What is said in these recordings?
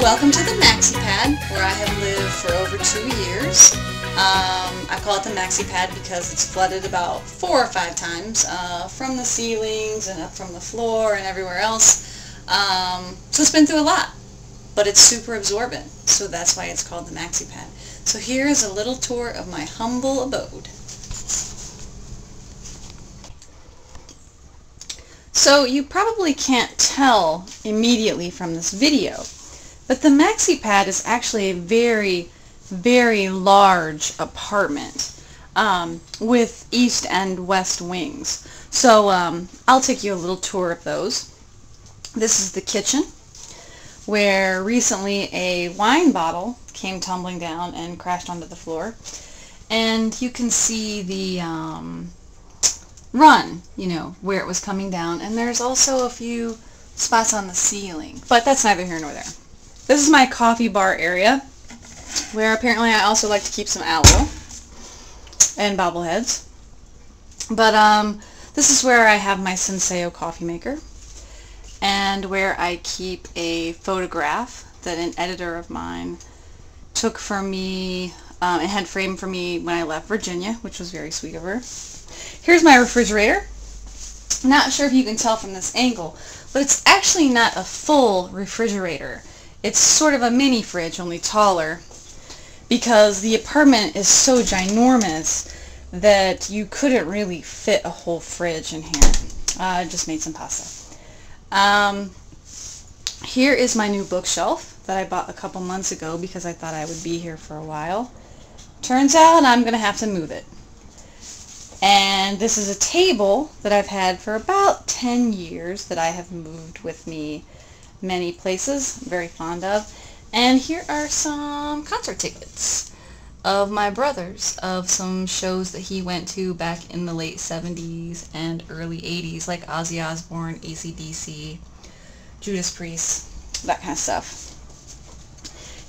Welcome to the MaxiPad, where I have lived for over 2 years. I call it the MaxiPad because it's flooded about 4 or 5 times from the ceilings and up from the floor and everywhere else. So it's been through a lot, but it's super absorbent, so that's why it's called the MaxiPad. So here is a little tour of my humble abode. So you probably can't tell immediately from this video, but the MaxiPad is actually a very, very large apartment with east and west wings. So I'll take you a little tour of those. This is the kitchen, where recently a wine bottle came tumbling down and crashed onto the floor. And you can see the run, where it was coming down. And there's also a few spots on the ceiling, but that's neither here nor there. This is my coffee bar area, where apparently I also like to keep some aloe and bobbleheads. But this is where I have my Senseo coffee maker, and where I keep a photograph that an editor of mine took for me and had framed for me when I left Virginia, which was very sweet of her. Here's my refrigerator. Not sure if you can tell from this angle, but it's actually not a full refrigerator. It's sort of a mini fridge, only taller, because the apartment is so ginormous that you couldn't really fit a whole fridge in here. I just made some pasta. Here is my new bookshelf that I bought a couple months ago because I thought I would be here for a while. Turns out I'm going to have to move it. And this is a table that I've had for about 10 years that I have moved with me many places. I'm very fond of. And here are some concert tickets of my brother's, of some shows that he went to back in the late 70s and early 80s, like Ozzy Osbourne, AC/DC, Judas Priest, that kind of stuff.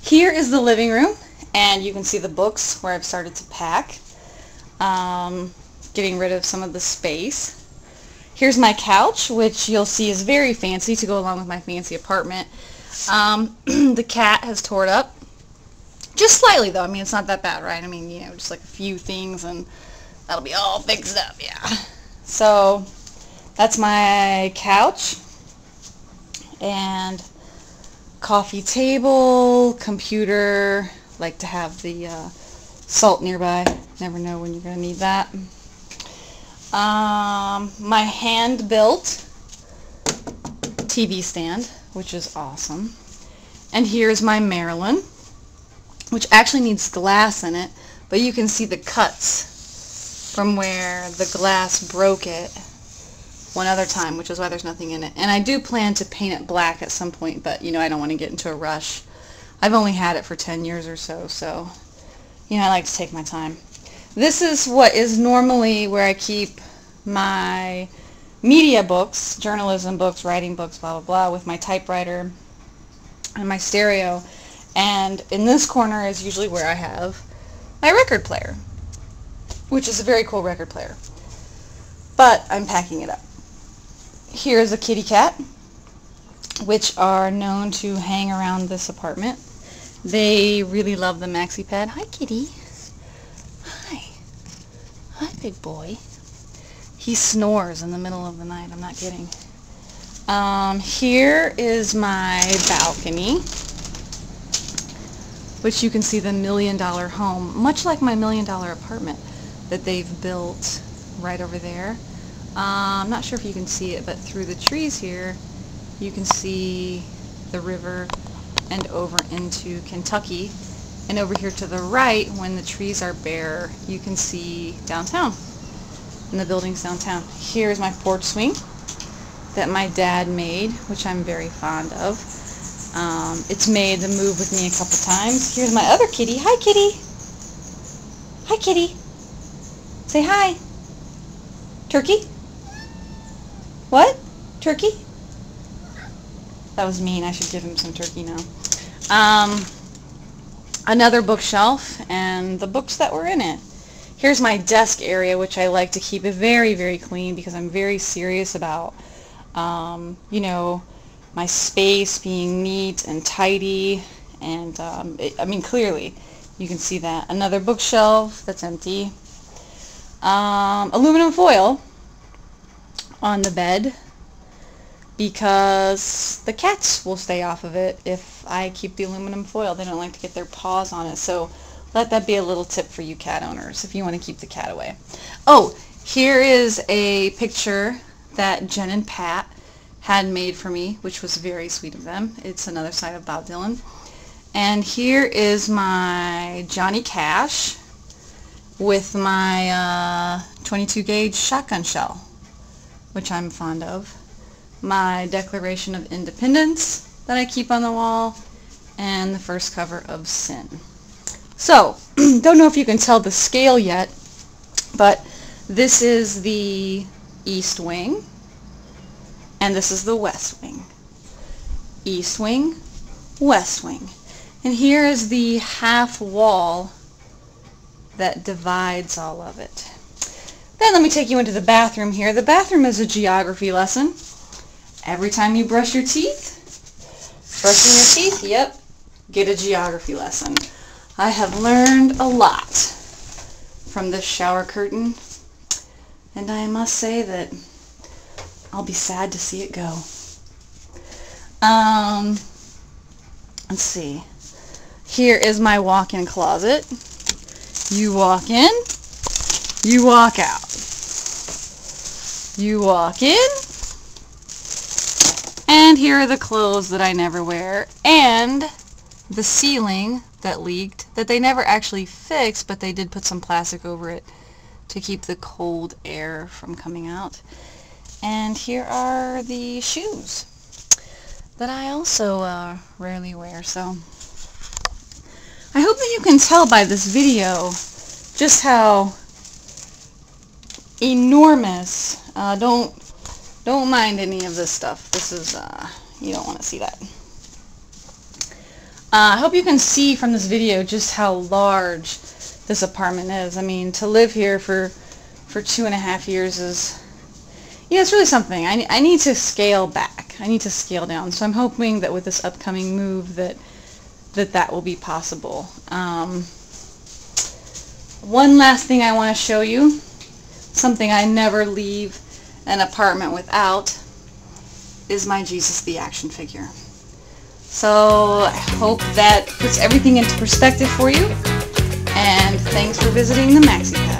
Here is the living room, and you can see the books where I've started to pack. Getting rid of some of the space. Here's my couch, which you'll see is very fancy to go along with my fancy apartment. The cat has tore it up. Just slightly, though. I mean, it's not that bad, right? I mean, just like a few things and that'll be all fixed up, yeah. So, that's my couch. And coffee table, computer. Like to have the salt nearby. Never know when you're going to need that. My hand-built TV stand, which is awesome. And here's my Marilyn, which actually needs glass in it, but you can see the cuts from where the glass broke it one other time, which is why there's nothing in it. And I do plan to paint it black at some point, but I don't want to get into a rush. I've only had it for 10 years or so, so I like to take my time. This is what is normally where I keep my media books, journalism books, writing books, blah, blah, blah, with my typewriter and my stereo. And in this corner is usually where I have my record player, which is a very cool record player. But I'm packing it up. Here's a kitty cat, which are known to hang around this apartment. They really love the MaxiPad. Hi, kitty. Hi. Hi, big boy. He snores in the middle of the night. I'm not kidding. Here is my balcony, which you can see the $1 million home, much like my $1 million apartment that they've built right over there. I'm not sure if you can see it, but through the trees here, you can see the river and over into Kentucky. And over here to the right, when the trees are bare, you can see downtown and the buildings downtown. Here's my porch swing that my dad made, which I'm very fond of. It's made the move with me a couple times. Here's my other kitty. Hi, kitty. Hi, kitty. Say hi. Turkey? What? Turkey? That was mean. I should give him some turkey now. Another bookshelf and the books that were in it. Here's my desk area, which I like to keep it very, very clean because I'm very serious about, my space being neat and tidy, and I mean, clearly you can see that. Another bookshelf that's empty. Aluminum foil on the bed because the cats will stay off of it if I keep the aluminum foil. They don't like to get their paws on it, so let that be a little tip for you cat owners if you want to keep the cat away. Oh, here is a picture that Jen and Pat had made for me, which was very sweet of them. It's another side of Bob Dylan. And here is my Johnny Cash with my 22 gauge shotgun shell, which I'm fond of. My Declaration of Independence that I keep on the wall, and the first cover of Sin. So, don't know if you can tell the scale yet, but this is the east wing, and this is the west wing. East wing, west wing. And here is the half wall that divides all of it. Then let me take you into the bathroom here. The bathroom is a geography lesson. Every time you brush your teeth, brushing your teeth, yep, get a geography lesson. I have learned a lot from this shower curtain, and I must say that I'll be sad to see it go. Let's see. Here is my walk-in closet. You walk in, you walk out. You walk in, and here are the clothes that I never wear, and the ceiling that leaked, that they never actually fixed, but they did put some plastic over it to keep the cold air from coming out. And here are the shoes that I also rarely wear. So I hope that you can tell by this video just how enormous, don't mind any of this stuff. This is, you don't want to see that. I hope you can see from this video just how large this apartment is. I mean, to live here for 2.5 years is, yeah, it's really something. I need to scale back. I need to scale down. So I'm hoping that with this upcoming move that will be possible. One last thing I want to show you, something I never leave an apartment without, is my Jesus the Action figure. So I hope that puts everything into perspective for you, and thanks for visiting the MaxiPad.